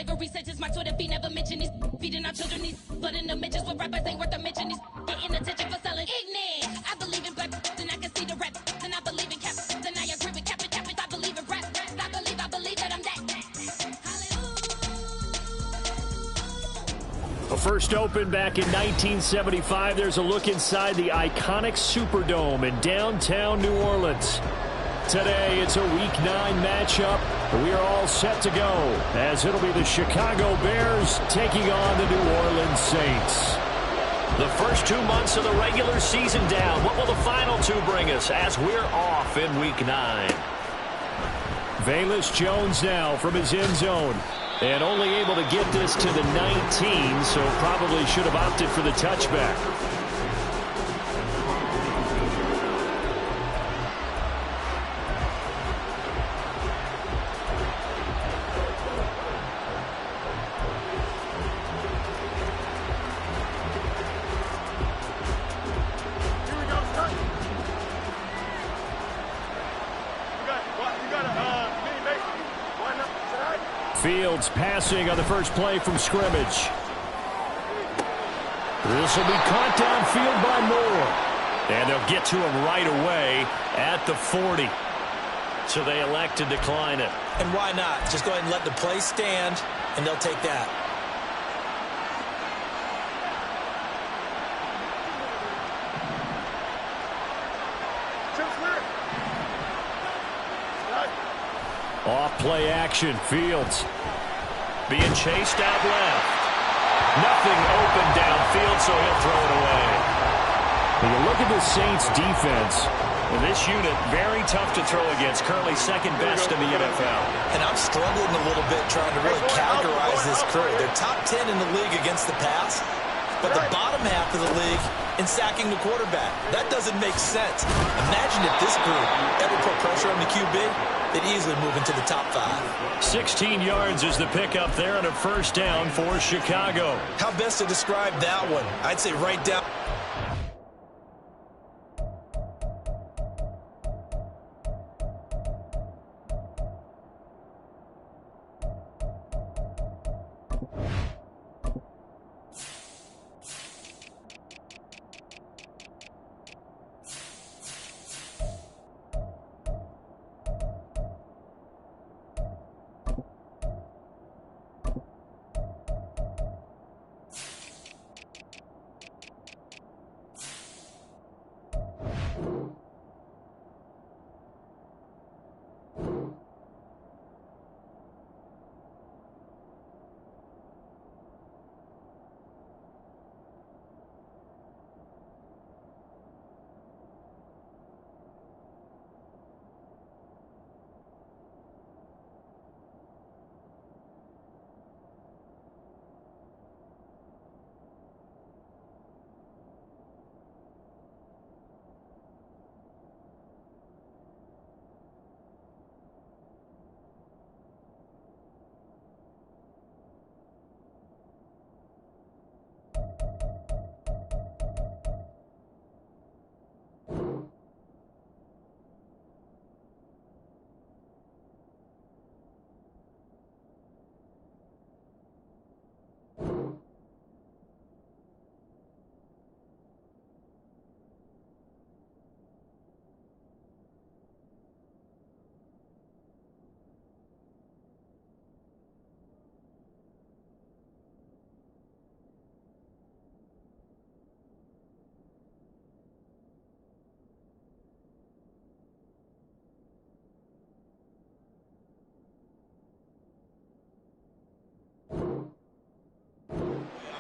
slavery sentence. My Twitter feed never mention these feeding our children. These blood in the mentions with rappers ain't worth a mention. These getting attention for selling ignorant. I believe in black and I can see the rap. And I believe in cap. And I agree with cap. I believe in rap. I believe that I'm that. Well, first opened back in 1975. There's a look inside the iconic Superdome in downtown New Orleans. Today, it's a Week 9 matchup. We are all set to go, as it'll be the Chicago Bears taking on the New Orleans Saints. The first 2 months of the regular season down. What will the final two bring us as we're off in Week 9? Velus Jones now from his end zone. And only able to get this to the 19, so probably should have opted for the touchback. Fields passing on the first play from scrimmage. This will be caught downfield by Moore. And they'll get to him right away at the 40. So they elect to decline it. And why not? Just go ahead and let the play stand, and they'll take that. Off play action. Fields being chased out left. Nothing open downfield, so he'll throw it away. When you look at the Saints defense, and this unit very tough to throw against, currently second best in the NFL. And I'm struggling a little bit trying to really categorize this crew. They're top 10 in the league against the pass, but the bottom half of the league in sacking the quarterback. That doesn't make sense. Imagine if this group ever put pressure on the QB, they'd easily move into the top 5. 16 yards is the pickup there on a first down for Chicago. How best to describe that one? I'd say right down.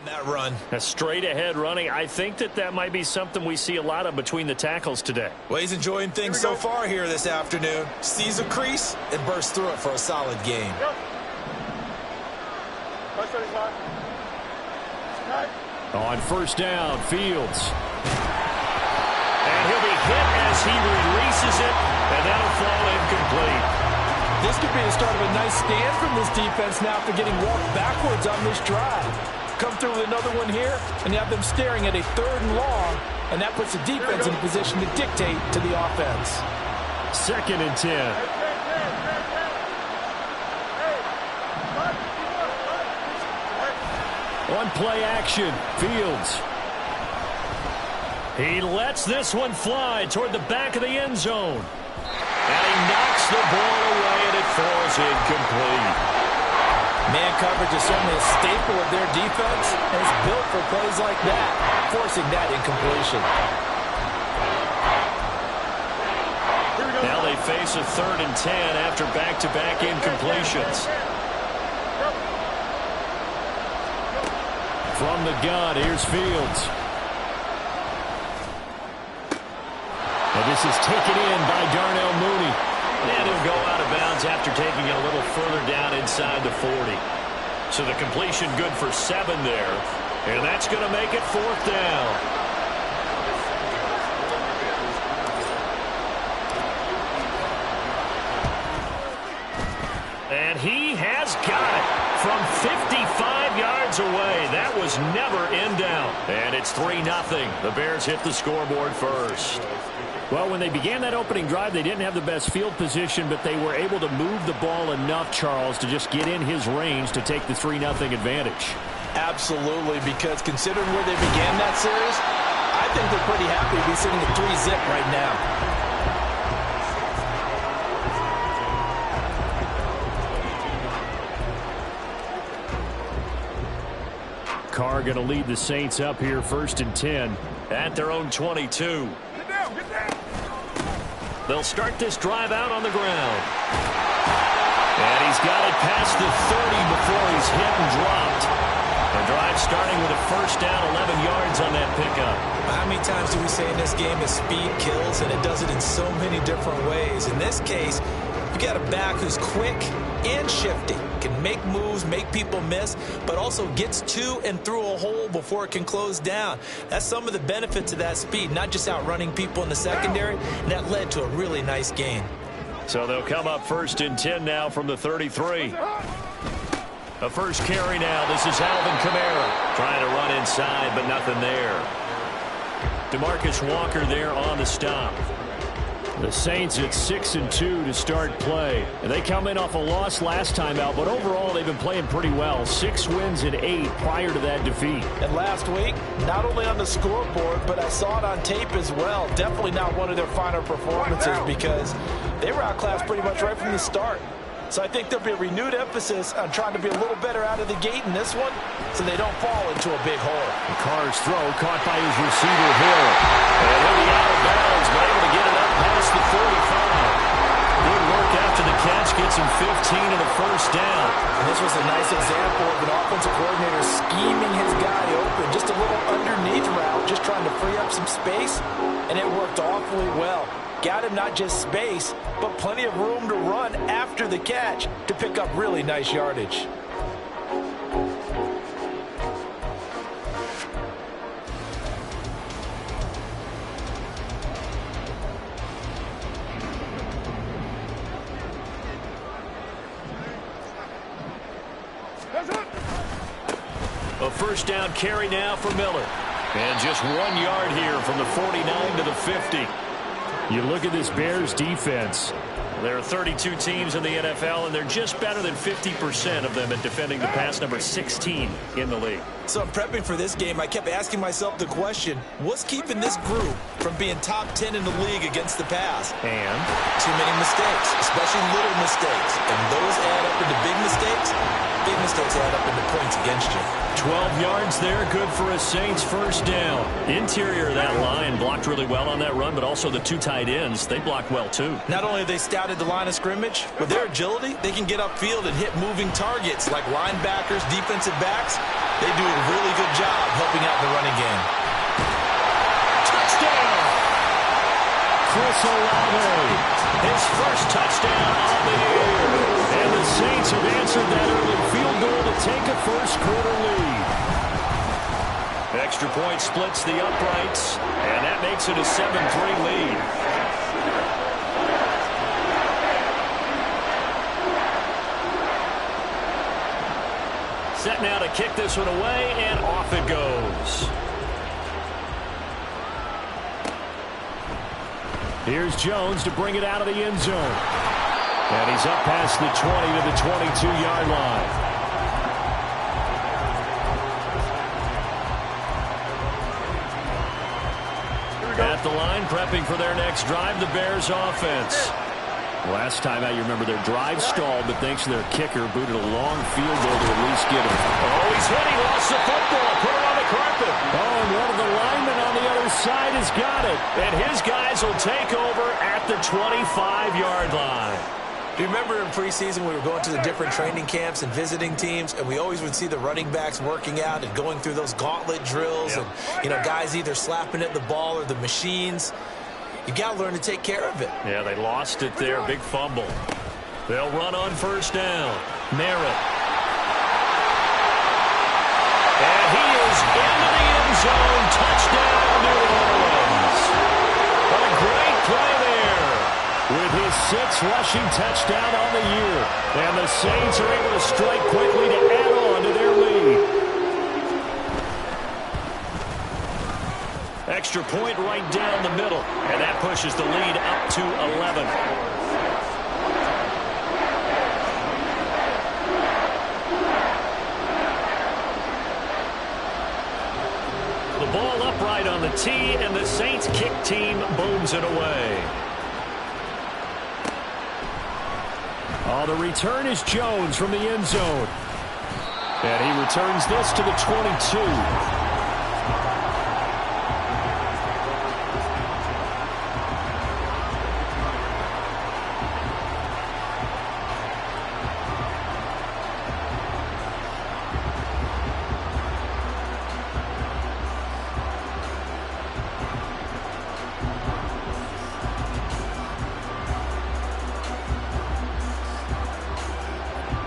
That run. A straight ahead running. I think that might be something we see a lot of between the tackles today. Well, he's enjoying things so far here this afternoon. Sees a crease and bursts through it for a solid game. On first down, Fields. And he'll be hit as he releases it, and that'll fall incomplete. This could be the start of a nice stand from this defense now after getting walked backwards on this drive. Come through with another one here, and you have them staring at a 3rd and long, and that puts the defense in a position to dictate to the offense. 2nd and 10. One-play action. Fields. He lets this one fly toward the back of the end zone. And he knocks the ball away, and it falls incomplete. Man coverage is certainly a staple of their defense, and it's built for plays like that, forcing that incompletion. Now they face a 3rd and 10 after back-to-back incompletions. From the gun, here's Fields. And this is taken in by Darnell Mooney. And he'll go out of bounds after taking it a little further down inside the 40. So the completion good for 7 there. And that's going to make it 4th down. And he has got it from 55 yards away. That was never in doubt. And it's 3-0. The Bears hit the scoreboard first. Well, when they began that opening drive, they didn't have the best field position, but they were able to move the ball enough, Charles, to just get in his range to take the 3-0 advantage. Absolutely, because considering where they began that series, I think they're pretty happy to be sitting at 3-zip right now. Carr going to lead the Saints up here 1st and 10. At their own 22. They'll start this drive out on the ground. And he's got it past the 30 before he's hit and dropped. The drive starting with a 1st down, 11 yards on that pickup. How many times do we say in this game is speed kills, and it does it in so many different ways. In this case, you got a back who's quick and shifty, can make moves, make people miss, but also gets to and through a hole before it can close down. That's some of the benefits of that speed, not just outrunning people in the secondary, and that led to a really nice gain. So they'll come up 1st and 10 now from the 33. A first carry now. This is Alvin Kamara trying to run inside, but nothing there. DeMarcus Walker there on the stop. The Saints at 6-2 to start play. And they come in off a loss last time out, but overall they've been playing pretty well. 6 wins and 8 prior to that defeat. And last week, not only on the scoreboard, but I saw it on tape as well. Definitely not one of their finer performances because they were outclassed pretty much right from the start. So I think there'll be a renewed emphasis on trying to be a little better out of the gate in this one so they don't fall into a big hole. And Carr's throw caught by his receiver, Hill. And he'll be out of bounds, but able to get it up past the 45. Good work after the catch, gets him 15 and a 1st down. And this was a nice example of an offensive coordinator scheming his guy open. Just a little underneath route, just trying to free up some space, and it worked awfully well. Got him not just space, but plenty of room to run after the catch to pick up really nice yardage. A 1st down carry now for Miller. And just 1 yard here from the 49 to the 50. You look at this Bears defense. There are 32 teams in the NFL, and they're just better than 50% of them at defending the pass, number 16 in the league. So I'm prepping for this game. I kept asking myself the question, what's keeping this group from being top 10 in the league against the pass? And too many mistakes, especially little mistakes. And those add up into big mistakes. Big mistakes add up into points against you. 12 yards there, good for a Saints 1st down. Interior of that line blocked really well on that run, but also the 2 tight ends, they blocked well too. Not only have they scouted the line of scrimmage, with their agility, they can get upfield and hit moving targets like linebackers, defensive backs. They do a really good job helping out the running game. Touchdown! Chris Olave, his 1st touchdown on the year. And the Saints have answered that early field goal to take a 1st quarter lead. Extra point splits the uprights, and that makes it a 7-3 lead. Set now to kick this one away, and off it goes. Here's Jones to bring it out of the end zone. And he's up past the 20 to the 22-yard line. At the line, prepping for their next drive, the Bears offense. Last time out, you remember their drive stalled, but thanks to their kicker, booted a long field goal to at least get him. Oh, he's hit. He lost the football. Put it on the carpet. Oh, and one of the linemen on the other side has got it. And his guys will take over at the 25-yard line. Do you remember in preseason we were going to the different training camps and visiting teams, and we always would see the running backs working out and going through those gauntlet drills, and guys either slapping at the ball or the machines. You got to learn to take care of it. Yeah, they lost it there. Big fumble. They'll run on first down. Merritt. And he is into the end zone. Touchdown, New Orleans. What a great play there. With his 6th rushing touchdown on the year. And the Saints are able to strike quickly to add on to their lead. Extra point right down the middle. And that pushes the lead up to 11. The ball upright on the tee, and the Saints kick team booms it away. Oh, the return is Jones from the end zone. And he returns this to the 22.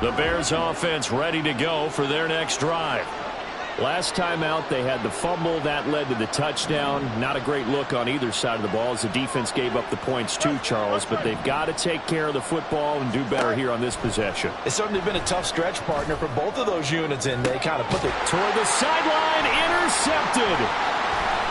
The Bears offense ready to go for their next drive. Last time out, they had the fumble. That led to the touchdown. Not a great look on either side of the ball as the defense gave up the points too, Charles. But they've got to take care of the football and do better here on this possession. It's certainly been a tough stretch, partner, for both of those units, and they kind of put it toward the sideline. Intercepted.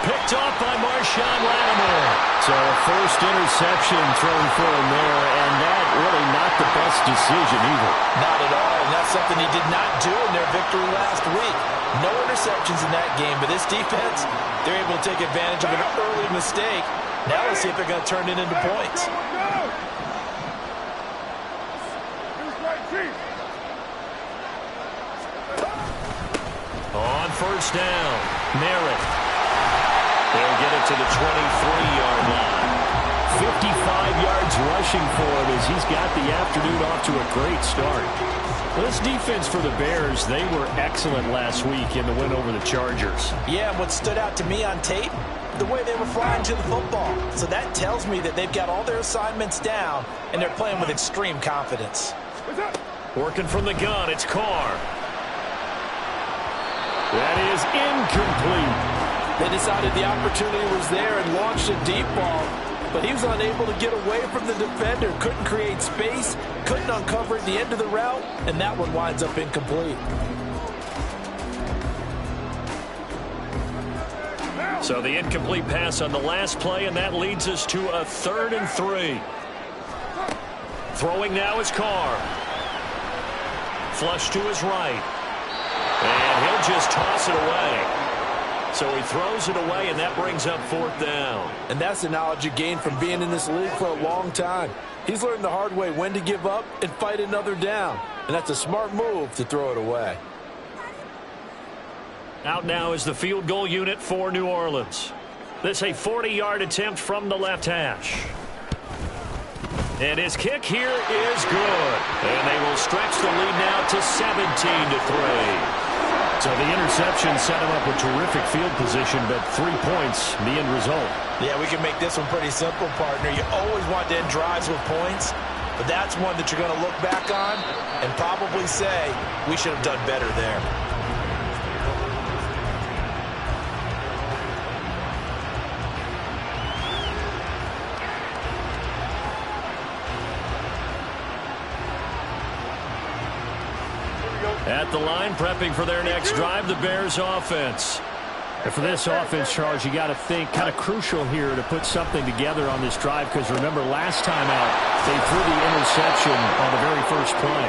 Picked off by Marshawn Lattimore. So a first interception thrown for him there, and that really not the best decision either. Not at all, and that's something he did not do in their victory last week. No interceptions in that game, but this defense, they're able to take advantage of an early mistake. Now let's see if they're going to turn it into points. On first down, Merritt. They'll get it to the 23-yard line. 55 yards rushing for him as he's got the afternoon off to a great start. Well, this defense for the Bears, they were excellent last week in the win over the Chargers. Yeah, and what stood out to me on tape, the way they were flying to the football. So that tells me that they've got all their assignments down, and they're playing with extreme confidence. Working from the gun, it's Carr. That is incomplete. They decided the opportunity was there and launched a deep ball, but he was unable to get away from the defender, couldn't create space, couldn't uncover at the end of the route, and that one winds up incomplete. So the incomplete pass on the last play, and that leads us to a 3rd and 3. Throwing now is Carr. Flush to his right. And he'll just toss it away. So he throws it away, and that brings up 4th down. And that's the knowledge you gain from being in this league for a long time. He's learned the hard way when to give up and fight another down. And that's a smart move to throw it away. Out now is the field goal unit for New Orleans. This a 40-yard attempt from the left hash. And his kick here is good. And they will stretch the lead now to 17-3. So the interception set him up with terrific field position, but 3 points, the end result. Yeah, we can make this one pretty simple, partner. You always want to end drives with points, but that's one that you're going to look back on and probably say, we should have done better there. At the line, prepping for their next drive, the Bears offense. And for this offense, Charles, you got to think kind of crucial here to put something together on this drive, because remember last time out, they threw the interception on the very first play.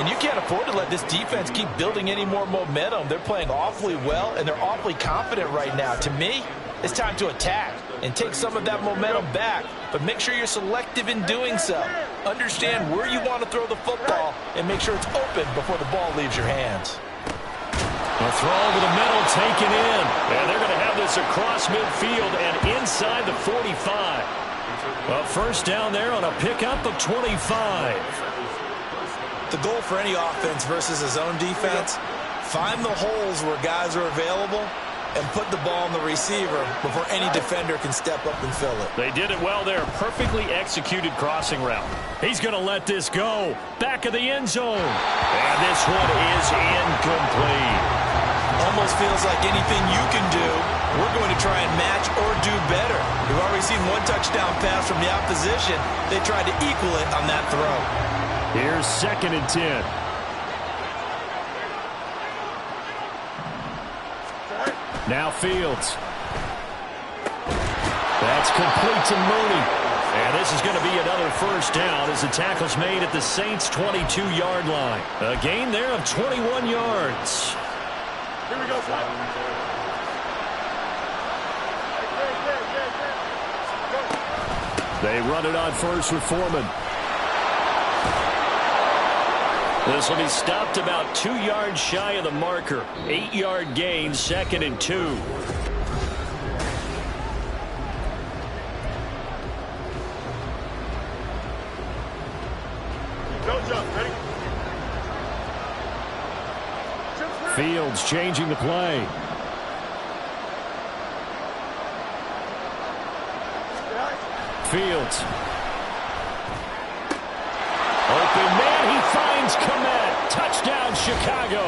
And you can't afford to let this defense keep building any more momentum. They're playing awfully well, and they're awfully confident right now. To me, it's time to attack. and take some of that momentum back, but make sure you're selective in doing so. Understand where you want to throw the football and make sure it's open before the ball leaves your hands. A throw over the middle taken in. And they're going to have this across midfield and inside the 45. A first down there on a pickup of 25. The goal for any offense versus a zone defense, find the holes where guys are available and put the ball on the receiver before any defender can step up and fill it. They did it well there. Perfectly executed crossing route. He's going to let this go. Back of the end zone. And this one is incomplete. Almost feels like anything you can do, we're going to try and match or do better. We've already seen one touchdown pass from the opposition. They tried to equal it on that throw. Here's 2nd and 10. Now Fields. That's complete to Mooney. And this is going to be another first down as the tackle's made at the Saints' 22-yard line. A gain there of 21 yards. Here we go, son. They run it on first with Foreman. This will be stopped about 2 yards shy of the marker. 8-yard gain, 2nd and 2. Go, jump. Ready? Fields changing the play. Fields. Open man, he finds Komet. Touchdown, Chicago.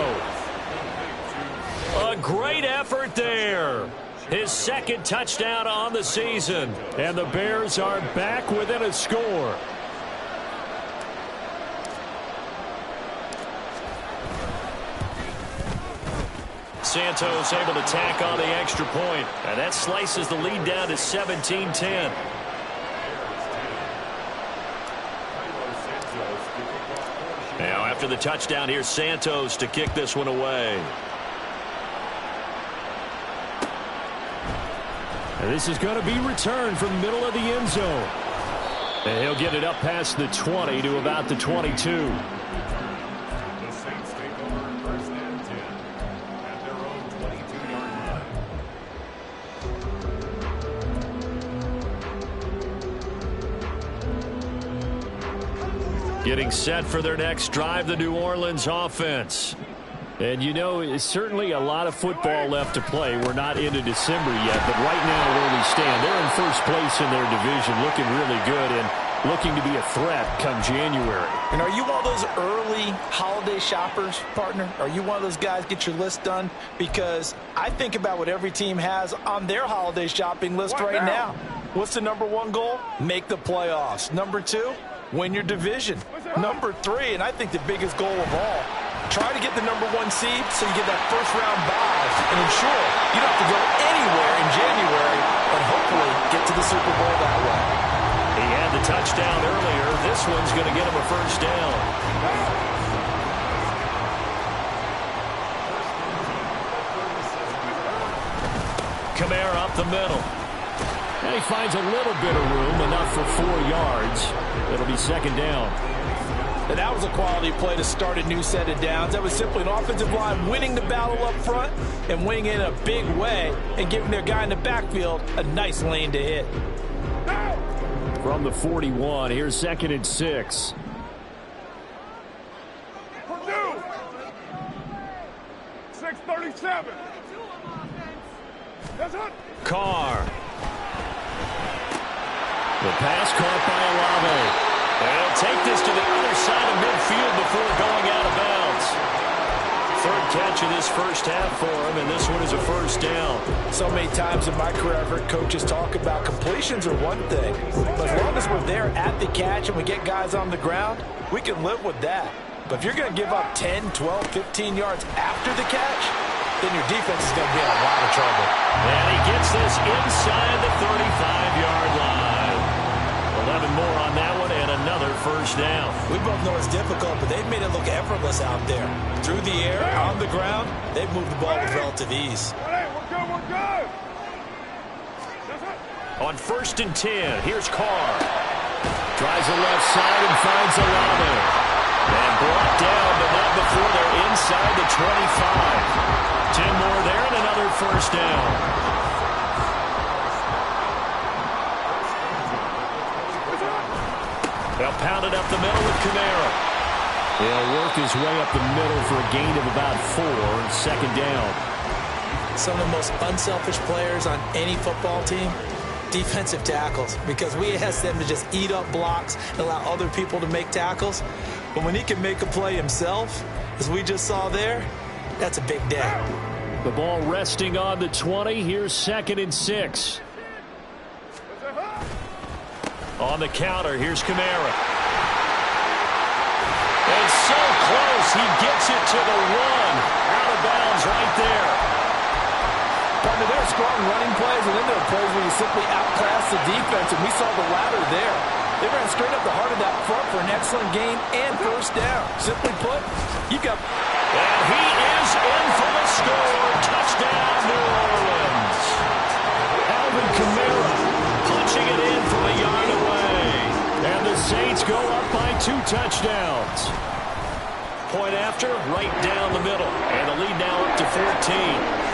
A great effort there. His 2nd touchdown on the season. And the Bears are back within a score. Santos able to tack on the extra point. And that slices the lead down to 17-10. Now after the touchdown, here's Santos to kick this one away. And this is going to be returned from the middle of the end zone. And he'll get it up past the 20 to about the 22. Getting set for their next drive, the New Orleans offense. And, you know, it's certainly a lot of football left to play. We're not into December yet, but right now where we stand, they're in first place in their division, looking really good and looking to be a threat come January. And are you one of those early holiday shoppers, partner? Are you one of those guys get your list done? Because I think about what every team has on their holiday shopping list right now. What's the #1 goal? Make the playoffs. #2, win your division. #3, and I think the biggest goal of all, try to get the #1 seed so you get that first-round bye and ensure you don't have to go anywhere in January and hopefully get to the Super Bowl that way. He had the touchdown earlier. This one's going to get him a first down. Kamara up the middle. And he finds a little bit of room, enough for 4 yards. It'll be 2nd down. And that was a quality play to start a new set of downs. That was simply an offensive line winning the battle up front and winning it in a big way and giving their guy in the backfield a nice lane to hit. From the 41, here's 2nd and 6. Purdue. 6:37. That's it. Carr. The pass caught by Olave. They'll take this to the other side of midfield before going out of bounds. 3rd catch of this first half for him, and this one is a first down. So many times in my career, I've heard coaches talk about completions are one thing, but as long as we're there at the catch and we get guys on the ground, we can live with that. But if you're going to give up 10, 12, 15 yards after the catch, then your defense is going to be in a lot of trouble. And he gets this inside the 35-yard line. 11 more on that one and another first down. We both know it's difficult, but they've made it look effortless out there. Through the air, on the ground, they've moved the ball with relative ease. We're good, we're good. That's it. On 1st and 10, here's Carr. Tries the left side and finds Olave. And brought down, but not before they're inside the 25. 10 more there and another first down. They'll pound it up the middle with Kamara. He'll work his way up the middle for a gain of about 4. 2nd down. Some of the most unselfish players on any football team, defensive tackles, because we ask them to just eat up blocks and allow other people to make tackles. But when he can make a play himself, as we just saw there, that's a big day. The ball resting on the 20. Here's 2nd and 6. On the counter, here's Kamara. And so close, he gets it to the 1. Out of bounds right there. Partner, there are strong running plays, and then there are plays where you simply outclass the defense, and we saw the latter there. They ran straight up the heart of that front for an excellent gain and first down. Simply put, you got... And he is in for the score. Touchdown, New Orleans. Alvin Kamara Punching it in from a yard away. and the Saints go up by 2 touchdowns. Point after, right down the middle. And the lead now up to 14.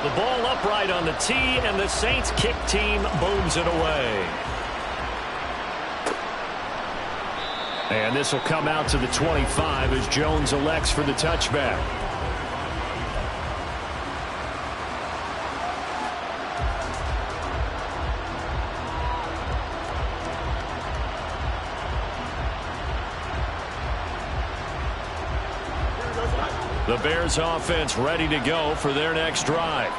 The ball upright on the tee, and the Saints kick team booms it away. And this will come out to the 25 as Jones elects for the touchback. The Bears offense ready to go for their next drive.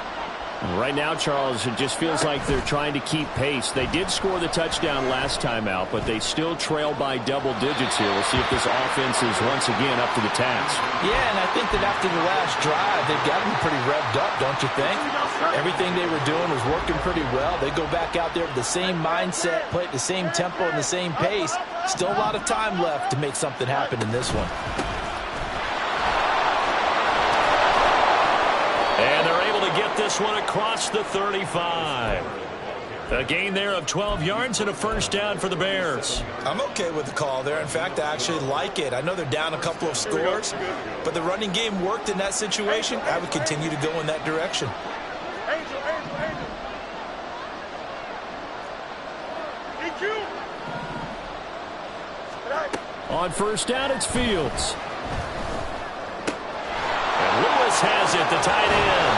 Right now, Charles, it just feels like they're trying to keep pace. They did score the touchdown last time out, but they still trail by double digits here. We'll see if this offense is once again up to the task. Yeah, and I think that after the last drive, they've got to be pretty revved up, don't you think? Everything they were doing was working pretty well. They go back out there with the same mindset, play at the same tempo and the same pace. Still a lot of time left to make something happen in this one. And they're able to get this one across the 35. A gain there of 12 yards and a first down for the Bears. I'm okay with the call there. In fact, I actually like it. I know they're down a couple of scores, but the running game worked in that situation. I would continue to go in that direction. On first down, it's Fields. Lewis has it, the tight end.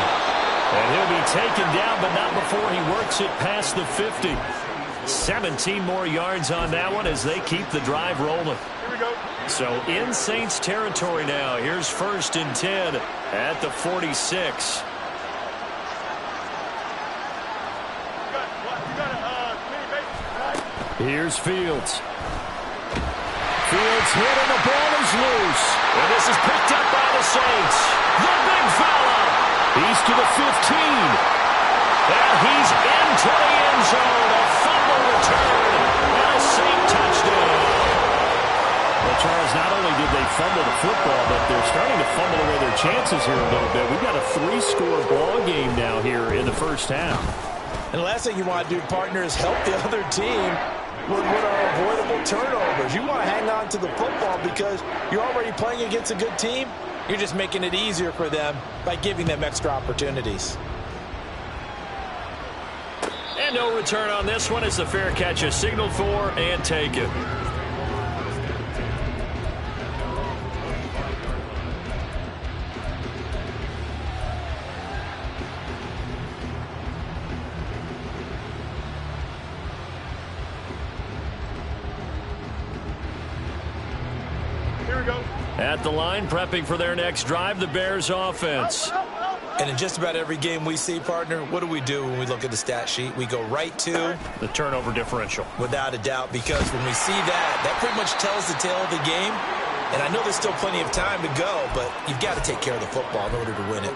And he'll be taken down, but not before he works it past the 50. 17 more yards on that one as they keep the drive rolling. Here we go. So in Saints territory now. Here's 1st and 10 at the 46. Here's Fields. Fields hit and the ball is loose. And this is picked up by the Saints. The big fella. He's to the 15. And he's into the end zone. A fumble return. And a Saint touchdown. Well, Charles, not only did they fumble the football, but they're starting to fumble away their chances here a little bit. We've got a 3-score ball game now here in the first half. And the last thing you want to do, partner, is help the other team with what are avoidable turnovers. You want to hang on to the football because you're already playing against a good team. You're just making it easier for them by giving them extra opportunities. And no return on this one as the fair catch is signaled for and taken. At the line, prepping for their next drive, the Bears offense. And in just about every game we see, partner, what do we do when we look at the stat sheet? We go right to the turnover differential. Without a doubt, because when we see that, that pretty much tells the tale of the game. And I know there's still plenty of time to go, but you've got to take care of the football in order to win it.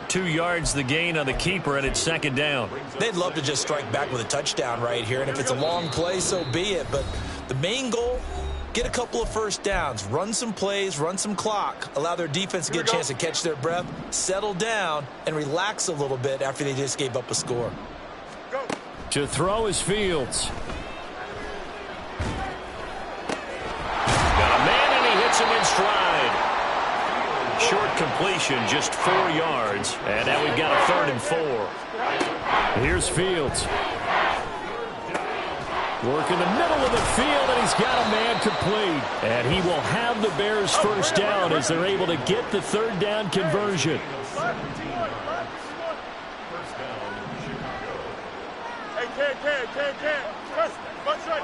2 yards the gain on the keeper, and it's 2nd down. They'd love to just strike back with a touchdown right here, and if it's a long play, so be it. But the main goal Get a couple of first downs, run some plays, run some clock, allow their defense to get a chance to catch their breath, settle down, and relax a little bit after they just gave up a score. Go. To throw is Fields. Got a man, and he hits him in stride. Short completion, just 4 yards. And now we've got a 3rd and 4. Here's Fields. Work in the middle of the field, and he's got a man complete. And he will have the Bears first down as they're able to get the 3rd down conversion. Hey, can. One strike.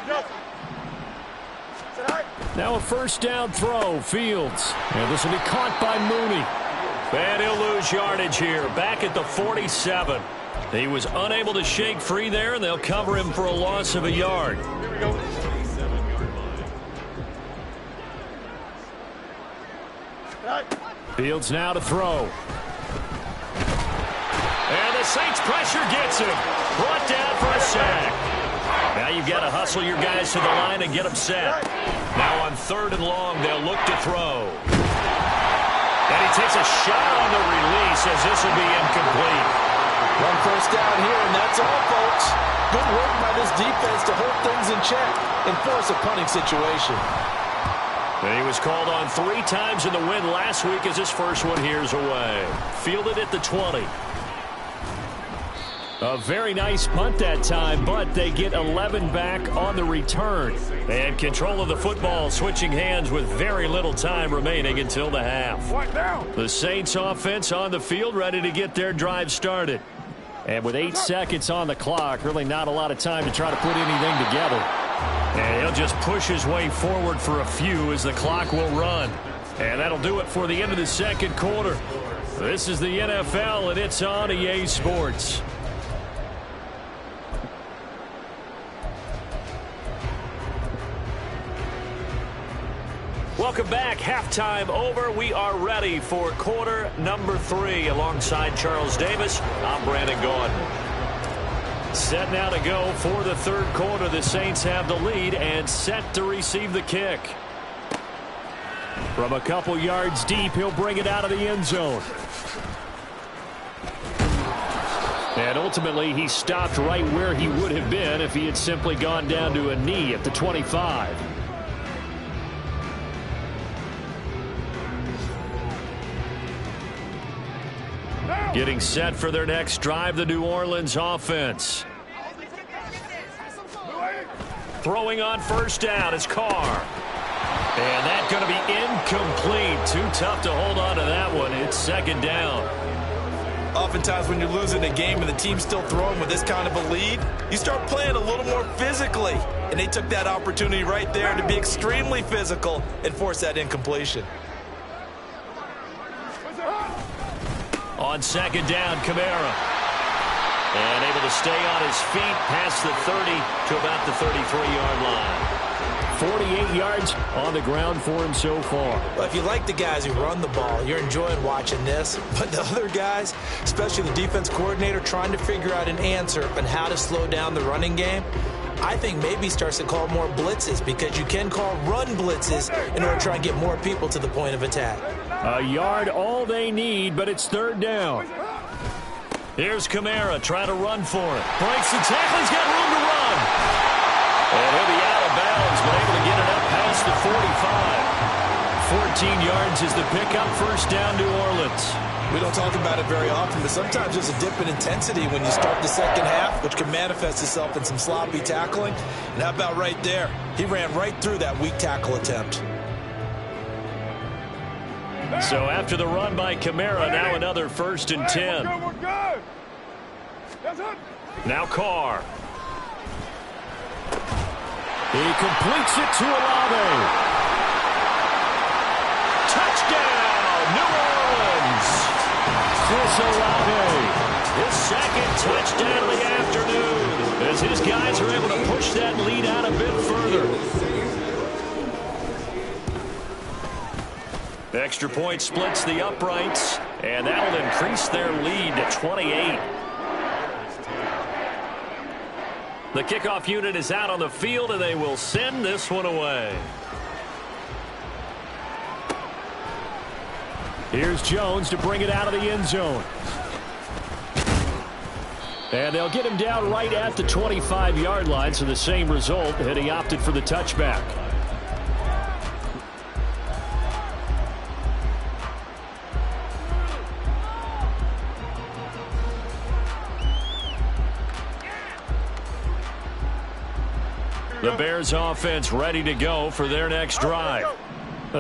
Justin. Now a first down throw, Fields. And this will be caught by Mooney. And he'll lose yardage here, back at the 47. He was unable to shake free there, and they'll cover him for a loss of a yard. Here we go. Fields now to throw. And the Saints pressure gets him. Brought down for a sack. Now you've got to hustle your guys to the line and get them set. Now on 3rd and long, they'll look to throw. And he takes a shot on the release as this will be incomplete. One first down here, and that's all, folks. Good work by this defense to hold things in check and force a punting situation. And he was called on 3 times in the win last week as his first one here's away. Fielded at the 20. A very nice punt that time, but they get 11 back on the return. And control of the football switching hands with very little time remaining until the half. The Saints offense on the field ready to get their drive started. And with 8 seconds on the clock, really not a lot of time to try to put anything together. And he'll just push his way forward for a few as the clock will run. And that'll do it for the end of the second quarter. This is the NFL, and it's on EA Sports. Welcome back. Halftime over. We are ready for quarter number 3. Alongside Charles Davis, I'm Brandon Gordon. Set now to go for the 3rd quarter. The Saints have the lead and set to receive the kick. From a couple yards deep, he'll bring it out of the end zone. And ultimately, he stopped right where he would have been if he had simply gone down to a knee at the 25. Getting set for their next drive, the New Orleans offense. Throwing on first down is Carr. And that's going to be incomplete. Too tough to hold on to that one. It's 2nd down. Oftentimes when you're losing a game and the team's still throwing with this kind of a lead, you start playing a little more physically. And they took that opportunity right there to be extremely physical and force that incompletion. On 2nd down, Kamara. And able to stay on his feet past the 30 to about the 33-yard line. 48 yards on the ground for him so far. Well, if you like the guys who run the ball, you're enjoying watching this. But the other guys, especially the defense coordinator, trying to figure out an answer on how to slow down the running game, I think maybe he starts to call more blitzes, because you can call run blitzes in order to try and get more people to the point of attack. A yard all they need, but it's 3rd down. Here's Kamara trying to run for it. Breaks the tackle. He's got room to run. And he'll be out of bounds, but able to get it up past the 45. 14 yards is the pickup. First down, New Orleans. We don't talk about it very often, but sometimes there's a dip in intensity when you start the second half, which can manifest itself in some sloppy tackling. And how about right there? He ran right through that weak tackle attempt. So after the run by Kamara, now another 1st and 10. We're good. That's it. Now Carr. He completes it to Olave. Touchdown, New Orleans. Chris Olave. His 2nd touchdown of the afternoon as his guys are able to push that lead out a bit further. The extra point splits the uprights, and that'll increase their lead to 28. The kickoff unit is out on the field, and they will send this one away. Here's Jones to bring it out of the end zone. And they'll get him down right at the 25-yard line, so the same result, and he opted for the touchback. The Bears offense ready to go for their next drive.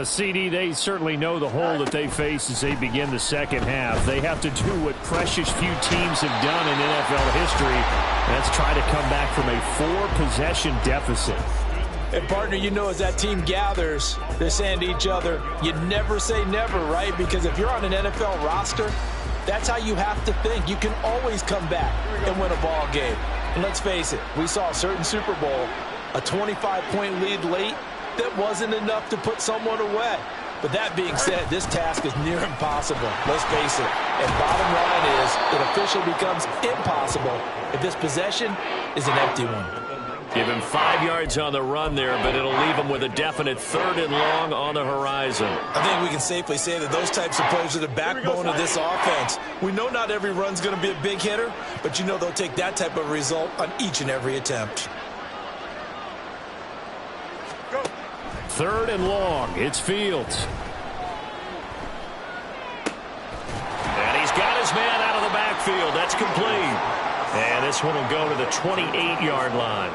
CD, they certainly know the hole that they face as they begin the second half. They have to do what precious few teams have done in NFL history. That's try to come back from a 4-possession deficit. And, partner, you know, as that team gathers, they're saying to each other, you never say never, right? Because if you're on an NFL roster, that's how you have to think. You can always come back and win a ball game. And let's face it, we saw a certain Super Bowl, a 25-point lead late, that wasn't enough to put someone away. But that being said, this task is near impossible. Let's face it. And bottom line is, it officially becomes impossible if this possession is an empty one. Give him 5 yards on the run there, but it'll leave him with a definite 3rd and long on the horizon. I think we can safely say that those types of plays are the backbone of this offense. We know not every run's going to be a big hitter, but you know they'll take that type of result on each and every attempt. 3rd and long. It's Fields. And he's got his man out of the backfield. That's complete. And this one will go to the 28-yard line.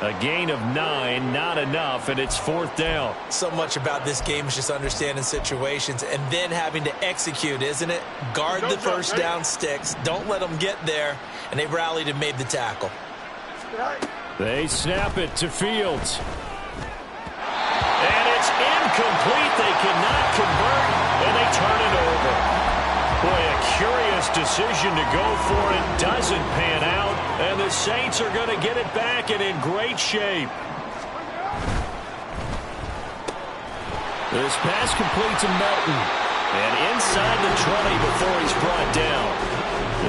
A gain of 9, not enough, and it's 4th down. So much about this game is just understanding situations and then having to execute, isn't it? Guard the first down sticks. Don't let them get there. And they rallied and made the tackle. They snap it to Fields. And it's incomplete. They cannot convert, and they turn it over. Boy, a curious decision to go for it. Doesn't pan out, and the Saints are going to get it back and in great shape. This pass complete to Melton. And inside the 20 before he's brought down.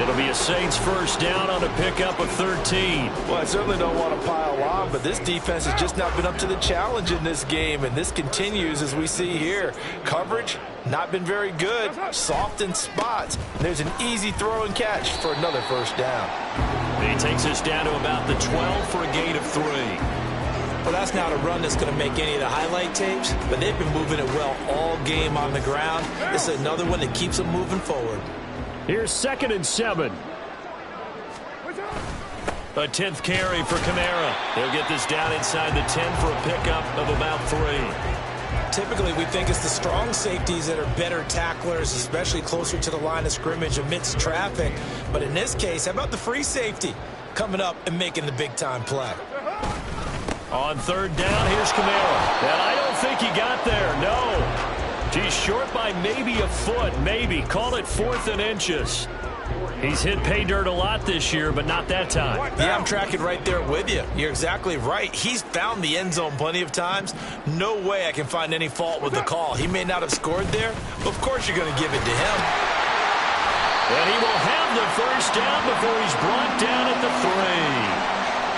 It'll be a Saints first down on a pickup of 13. Well, I certainly don't want to pile on, but this defense has just not been up to the challenge in this game, and this continues as we see here. Coverage, not been very good, soft in spots. There's an easy throw and catch for another first down. He takes us down to about the 12 for a gain of 3. Well, that's not a run that's going to make any of the highlight tapes, but they've been moving it well all game on the ground. This is another one that keeps them moving forward. Here's 2nd and 7. A 10th carry for Kamara. He'll get this down inside the 10 for a pickup of about 3. Typically, we think it's the strong safeties that are better tacklers, especially closer to the line of scrimmage amidst traffic. But in this case, how about the free safety coming up and making the big-time play? On 3rd down, here's Kamara. And I don't think he got there, no. He's short by maybe a foot, maybe. Call it 4th and inches. He's hit pay dirt a lot this year, but not that time. Yeah, I'm tracking right there with you. You're exactly right. He's found the end zone plenty of times. No way I can find any fault with the call. He may not have scored there, but of course you're going to give it to him. And he will have the first down before he's brought down at the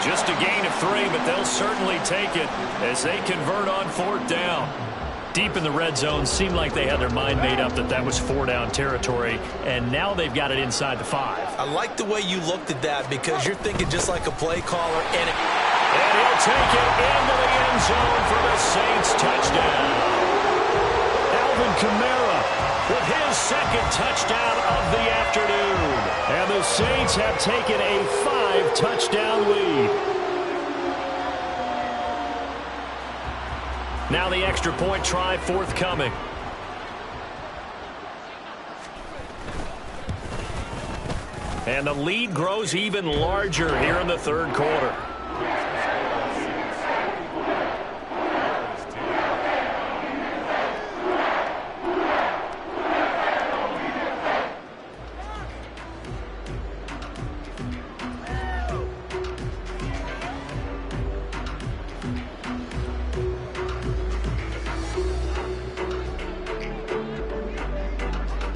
3. Just a gain of 3, but they'll certainly take it as they convert on 4th down. Deep in the red zone, seemed like they had their mind made up that that was 4-down territory, and now they've got it inside the 5. I like the way you looked at that because you're thinking just like a play caller. And he'll take it into the end zone for the Saints touchdown. Alvin Kamara with his 2nd touchdown of the afternoon. And the Saints have taken a 5-touchdown lead. Now the extra point try forthcoming. And the lead grows even larger here in the 3rd quarter.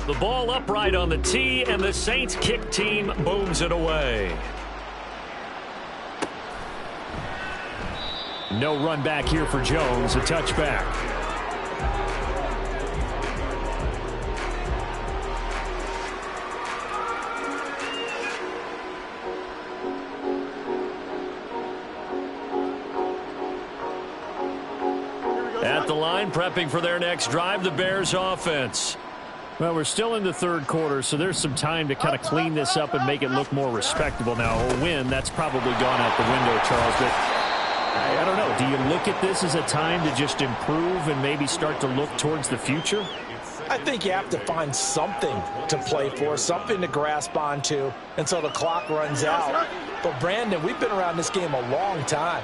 The ball upright on the tee, and the Saints kick team booms it away. No run back here for Jones, a touchback. At the line, prepping for their next drive, the Bears offense. Well, we're still in the third quarter, so there's some time to kind of clean this up and make it look more respectable. Now, a win, that's probably gone out the window, Charles, but I don't know. Do you look at this as a time to just improve and maybe start to look towards the future? I think you have to find something to play for, something to grasp onto until the clock runs out. But, Brandon, we've been around this game a long time.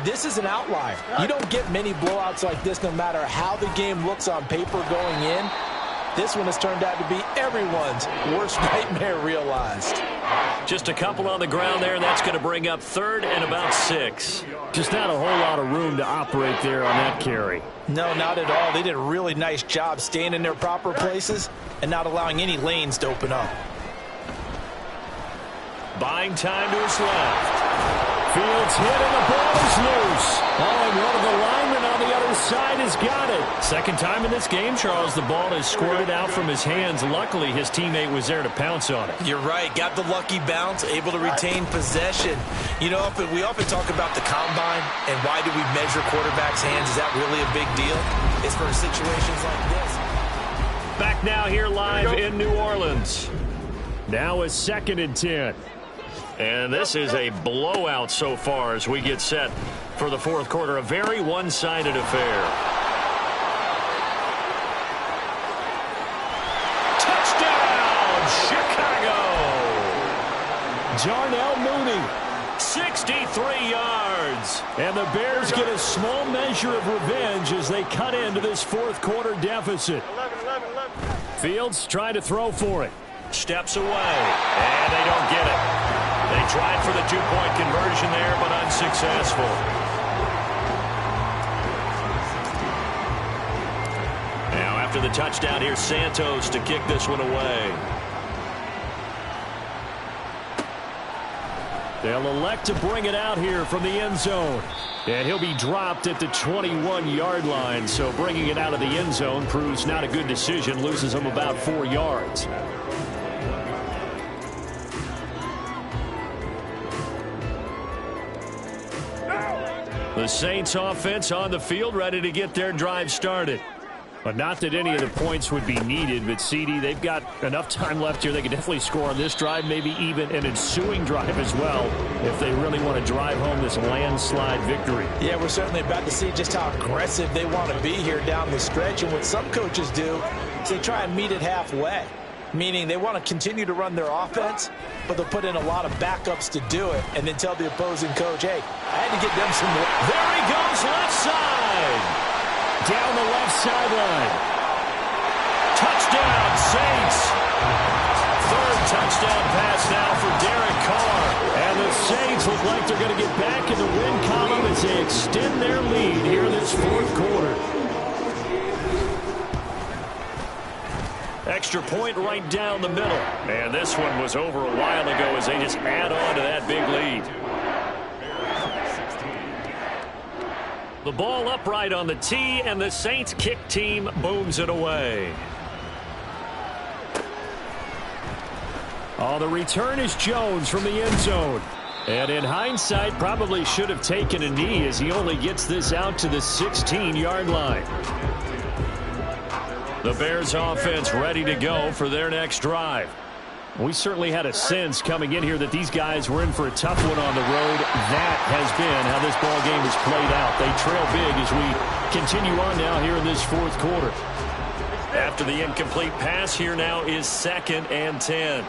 This is an outlier. You don't get many blowouts like this no matter how the game looks on paper going in. This one has turned out to be everyone's worst nightmare realized. Just a couple on the ground there. That's going to bring up third and about 6. Just not a whole lot of room to operate there on that carry. No, not at all. They did a really nice job staying in their proper places and not allowing any lanes to open up. Buying time to his left. Fields hit and the ball is loose. Oh, and one of the linemen on the other side has got it. Second time in this game, Charles, the ball is squirted out from his hands. Luckily, his teammate was there to pounce on it. You're right. Got the lucky bounce, able to retain possession. You know, we often talk about the combine and why do we measure quarterbacks' hands. Is that really a big deal? It's for situations like this. Back now here live in New Orleans. Now a 2nd and 10. And this is a blowout so far as we get set for the fourth quarter. A very one-sided affair. Touchdown, Chicago! Darnell Mooney. 63 yards. And the Bears get a small measure of revenge as they cut into this fourth quarter deficit. 11. Fields trying to throw for it. Steps away, and they don't get it. They tried for the 2-point conversion there, but unsuccessful. Now, after the touchdown, here's Santos to kick this one away. They'll elect to bring it out here from the end zone. And he'll be dropped at the 21-yard line, so bringing it out of the end zone proves not a good decision, loses him about 4 yards. The Saints offense on the field, ready to get their drive started. But not that any of the points would be needed, but CD, they've got enough time left here. They can definitely score on this drive, maybe even an ensuing drive as well, if they really want to drive home this landslide victory. Yeah, we're certainly about to see just how aggressive they want to be here down the stretch. And what some coaches do is they try and meet it halfway, meaning they want to continue to run their offense, but they'll put in a lot of backups to do it and then tell the opposing coach, hey, I had to get them some more. There he goes, left side. Down the left sideline. Touchdown, Saints. Third touchdown pass now for Derek Carr. And the Saints look like they're going to get back in the win column as they extend their lead here in this fourth quarter. Extra point right down the middle. And this one was over a while ago as they just add on to that big lead. The ball upright on the tee, and the Saints kick team booms it away. Oh, the return is Jones from the end zone. And in hindsight, probably should have taken a knee as he only gets this out to the 16-yard line. The Bears offense ready to go for their next drive. We certainly had a sense coming in here that these guys were in for a tough one on the road. That has been how this ball game has played out. They trail big as we continue on now here in this fourth quarter. After the incomplete pass, here now is 2nd and 10.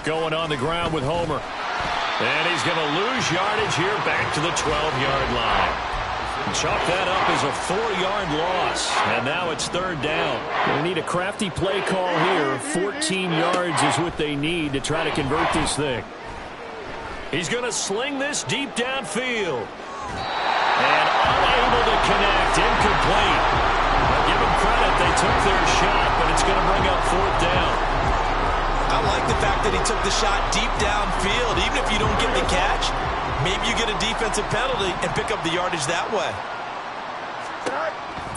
Going on the ground with Homer. And he's going to lose yardage here back to the 12-yard line. Chalk that up as a 4-yard loss. And now it's 3rd down. They need a crafty play call here. 14 yards is what they need to try to convert this thing. He's going to sling this deep downfield. And unable to connect. Incomplete. Well, give them credit. They took their shot, but it's going to bring up 4th down. I like the fact that he took the shot deep downfield. Even if you don't get the catch, Maybe you get a defensive penalty and pick up the yardage that way.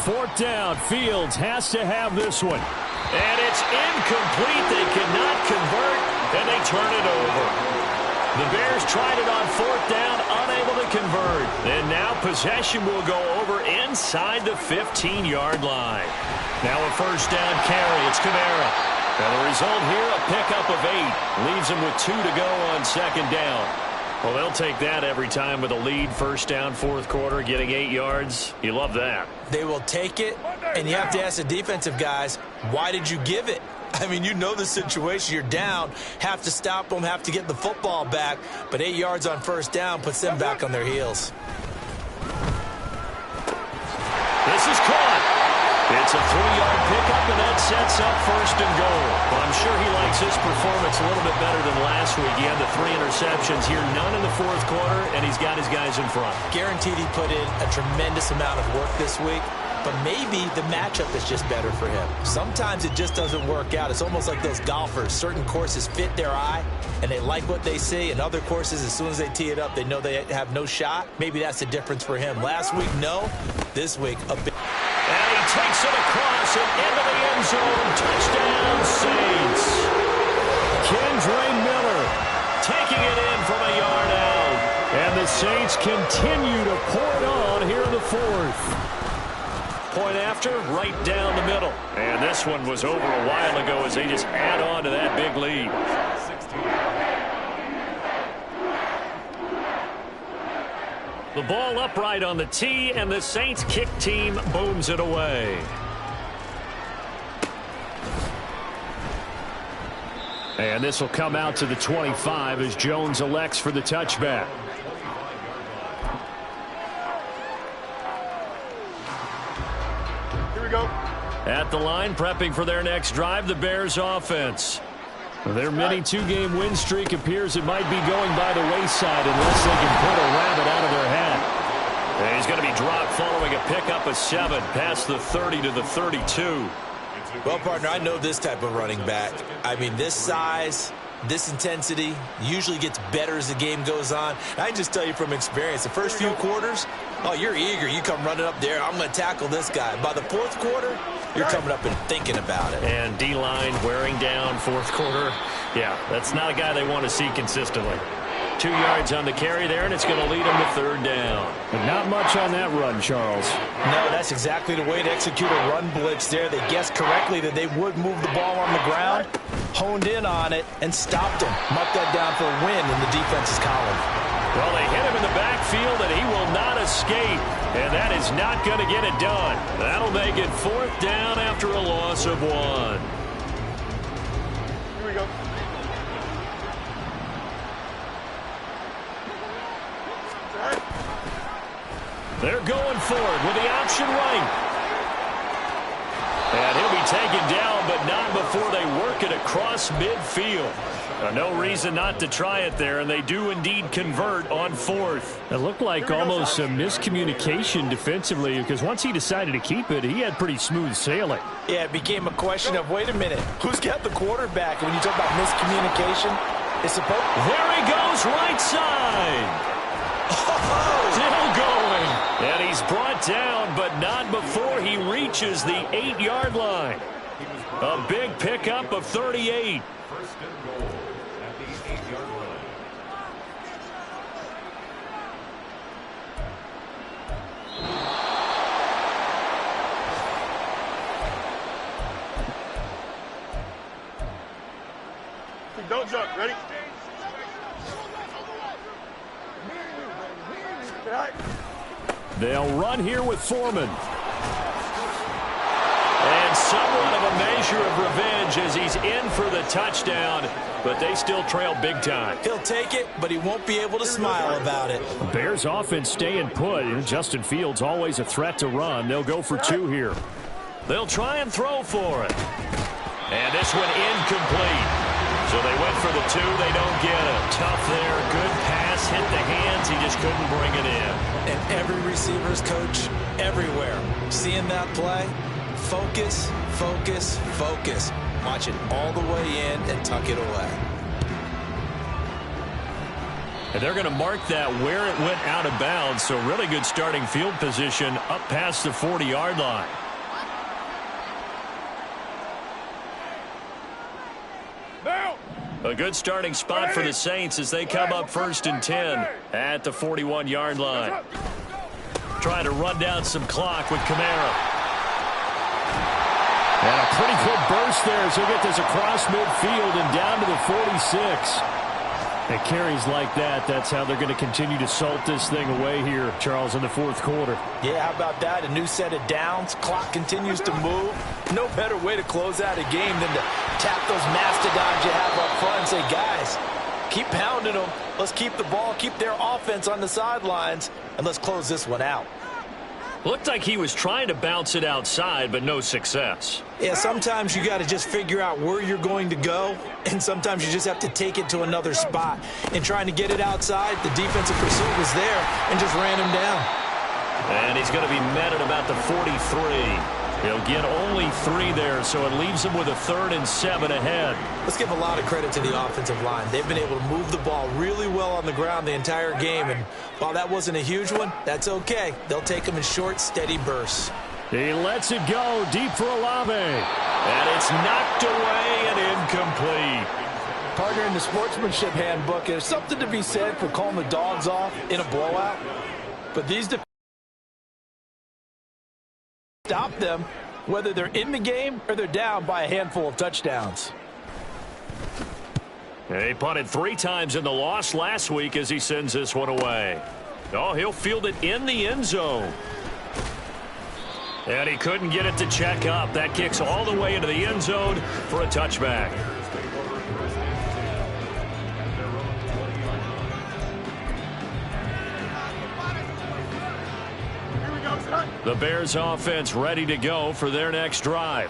4th down. Fields has to have this one. And it's incomplete. They cannot convert, and they turn it over. The Bears tried it on 4th down, unable to convert. And now possession will go over inside the 15-yard line. Now a 1st down carry. It's Kamara. And the result here, a pickup of 8. Leaves him with 2 to go on 2nd down. Well, they'll take that every time with a lead. 1st down, 4th quarter, getting 8 yards. You love that. They will take it, and you have to ask the defensive guys, why did you give it? I mean, you know the situation. You're down, have to stop them, have to get the football back, but 8 yards on 1st down puts them back on their heels. This is caught. It's a 3-yard pickup, and that sets up 1st and goal. Well, I'm sure he likes his performance a little bit better than last week. He had the 3 interceptions here, none in the 4th quarter, and he's got his guys in front. Guaranteed he put in a tremendous amount of work this week, but maybe the matchup is just better for him. Sometimes it just doesn't work out. It's almost like those golfers. Certain courses fit their eye, and they like what they see, and other courses, as soon as they tee it up, they know they have no shot. Maybe that's the difference for him. Last week, no. This week, a big... And he takes it across and into the end zone. Touchdown, Saints. Kendre Miller Taking it in from a yard out. And the Saints continue to pour it on here in the 4th. Point after, right down the middle. And this one was over a while ago as they just add on to that big lead. The ball upright on the tee, and the Saints kick team booms it away. And this will come out to the 25 as Jones elects for the touchback. Here we go. At the line, prepping for their next drive, the Bears offense. Their mini 2-game win streak appears it might be going by the wayside unless they can put a rabbit out of their hat. And he's going to be dropped following a pickup of 7 past the 30 to the 32. Well, partner, I know this type of running back. I mean, this size, this intensity usually gets better as the game goes on. And I can just tell you from experience, the first few quarters, oh, you're eager. You come running up there, I'm going to tackle this guy. By the 4th quarter, you're coming up and thinking about it. And D-line wearing down 4th quarter. Yeah, that's not a guy they want to see consistently. 2 yards on the carry there, and it's going to lead them to 3rd down. But not much on that run, Charles. No, that's exactly the way to execute a run blitz there. They guessed correctly that they would move the ball on the ground, honed in on it, and stopped them. Marked that down for a win in the defense's column. Well, they hit him in the backfield, and he will not escape. And that is not going to get it done. That'll make it 4th down after a loss of 1. Here we go. They're going forward with the option right. And he'll be taken down, but not before they work it across midfield. No reason not to try it there, and they do indeed convert on 4th. It looked like almost a miscommunication defensively because once he decided to keep it, he had pretty smooth sailing. Yeah, it became a question of, wait a minute, who's got the quarterback? When you talk about miscommunication, it's supposed... There he goes, right side. Still going. And he's brought down, but not before he reaches the 8-yard line. A big pickup of 38. Don't jump. Ready? They'll run here with Foreman. And somewhat of a measure of revenge as he's in for the touchdown, but they still trail big time. He'll take it, but he won't be able to smile about it. Bears offense staying put, and Justin Fields always a threat to run. They'll go for 2 here. They'll try and throw for it. And this one incomplete. So they went for the 2. They don't get it. Tough there. Good pass. Hit the hands. He just couldn't bring it in. And every receiver's coach everywhere. Seeing that play, focus, focus, focus. Watch it all the way in and tuck it away. And they're going to mark that where it went out of bounds, so really good starting field position up past the 40-yard line. A good starting spot for the Saints as they come up 1st and 10 at the 41-yard line. Trying to run down some clock with Kamara. And a pretty good burst there as he'll get this across midfield and down to the 46. And carries like that, that's how they're going to continue to salt this thing away here, Charles, in the fourth quarter. Yeah, how about that? A new set of downs. Clock continues to move. No better way to close out a game than to tap those mastodons you have up front and say, guys, keep pounding them. Let's keep the ball, keep their offense on the sidelines, and let's close this one out. Looked like he was trying to bounce it outside, but no success. Yeah, sometimes you got to just figure out where you're going to go, and sometimes you just have to take it to another spot. In trying to get it outside, the defensive pursuit was there and just ran him down. And he's going to be met at about the 43. He'll get only 3 there, so it leaves him with a 3rd and 7 ahead. Let's give a lot of credit to the offensive line. They've been able to move the ball really well on the ground the entire game, and while that wasn't a huge one, that's okay. They'll take them in short, steady bursts. He lets it go deep for Olave. And it's knocked away and incomplete. Partner, in the sportsmanship handbook, there's something to be said for calling the dogs off in a blowout. But these stop them, whether they're in the game or they're down by a handful of touchdowns. He punted 3 times in the loss last week as he sends this one away. Oh, he'll field it in the end zone. And he couldn't get it to check up. That kicks all the way into the end zone for a touchback. The Bears offense ready to go for their next drive.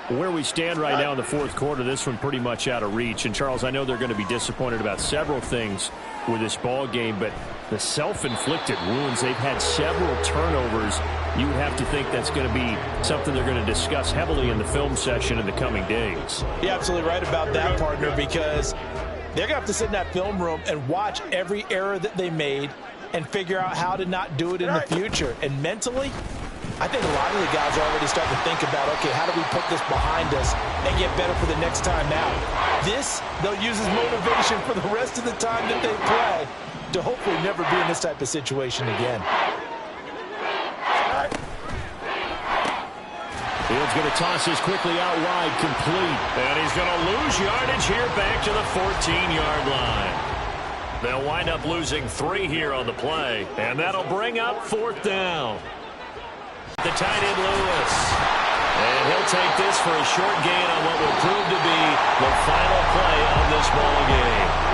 Where we stand right now in the fourth quarter, this one pretty much out of reach. And, Charles, I know they're going to be disappointed about several things with this ball game, but the self-inflicted wounds, they've had several turnovers. You have to think that's going to be something they're going to discuss heavily in the film session in the coming days. You're absolutely right about that, partner, because they're going to have to sit in that film room and watch every error that they made and figure out how to not do it in the future. And mentally, I think a lot of the guys are already starting to think about, okay, how do we put this behind us and get better for the next time out? This, they'll use as motivation for the rest of the time that they play to hopefully never be in this type of situation again. Field's going to toss this quickly out wide, complete. And he's going to lose yardage here back to the 14-yard line. They'll wind up losing 3 here on the play, and that'll bring up 4th down. The tight end, Lewis. And he'll take this for a short gain on what will prove to be the final play of this ball game.